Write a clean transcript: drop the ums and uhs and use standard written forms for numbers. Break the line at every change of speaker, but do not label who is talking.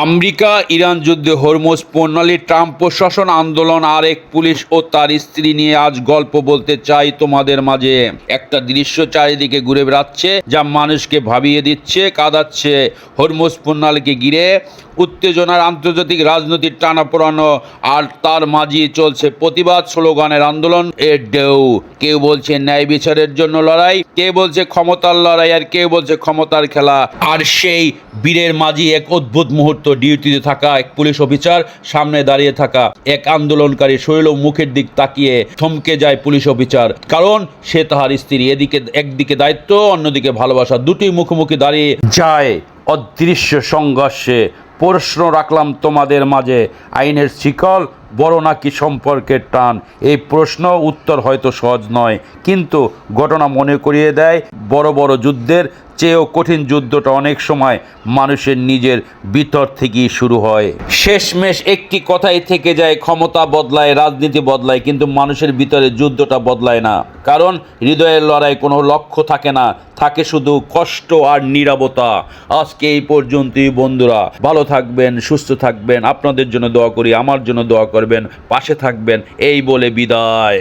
America Iran যুদ্ধে Hormuz প্রণালী, Trump প্রশাসন আন্দোলন আর এক পুলিশ ও তার স্ত্রী নিয়ে আজ গল্প বলতে চাই তোমাদের মাঝে। একটা দৃশ্য চারিদিকে ঘুরে বেড়াচ্ছে যা মানুষকে ভাবিয়ে দিচ্ছে, কাঁদাচ্ছে। হরমুজ প্রণালীকে ঘিরে উত্তেজনার আন্তর্জাতিক রাজনৈতিক টানাপোড়ানো, আর তার মাঝেই চলছে প্রতিবাদ, স্লোগানের আন্দোলন এর ঢেউ। কেউ বলছে ন্যায় বিচারের জন্য লড়াই, কেউ বলছে ক্ষমতার লড়াই, আর কেউ বলছে ক্ষমতার খেলা। আর সেই বীরের মাঝে এক অদ্ভুত মুহূর্ত, ডিউটিতে থাকা এক পুলিশ অফিসার সামনে দাঁড়িয়ে থাকা এক আন্দোলনকারী শৈল মুখের দিক তাকিয়ে থমকে যায় পুলিশ অফিসার, কারণ সে তাহার স্ত্রী। একদিকে দায়িত্ব, অন্যদিকে ভালোবাসা, দুটি মুখোমুখি দাঁড়িয়ে যায় অদৃশ্য সংঘর্ষে। প্রশ্ন রাখলাম তোমাদের মাঝে, আইনের শিকল বড় নাকি সম্পর্কের টান? এই প্রশ্ন উত্তর হয়তো সহজ নয়, কিন্তু ঘটনা মনে করিয়ে দেয় বড় বড় যুদ্ধের চেয়েও কঠিন যুদ্ধটা অনেক সময় মানুষের নিজের ভিতর থেকেই শুরু হয়। শেষমেশ একটি কথাই থেকে যায়, ক্ষমতা বদলায়, রাজনীতি বদলায়, কিন্তু মানুষের ভিতরে যুদ্ধটা বদলায় না। কারণ হৃদয়ের লড়াই কোনো লক্ষ্য থাকে না, থাকে শুধু কষ্ট আর নীরবতা। আজকে এই পর্যন্তই বন্ধুরা, ভালো থাকবেন, সুস্থ থাকবেন, আপনাদের জন্য দোয়া করি, আমার জন্য দোয়া করবেন, পাশে থাকবেন, এই বলে বিদায়।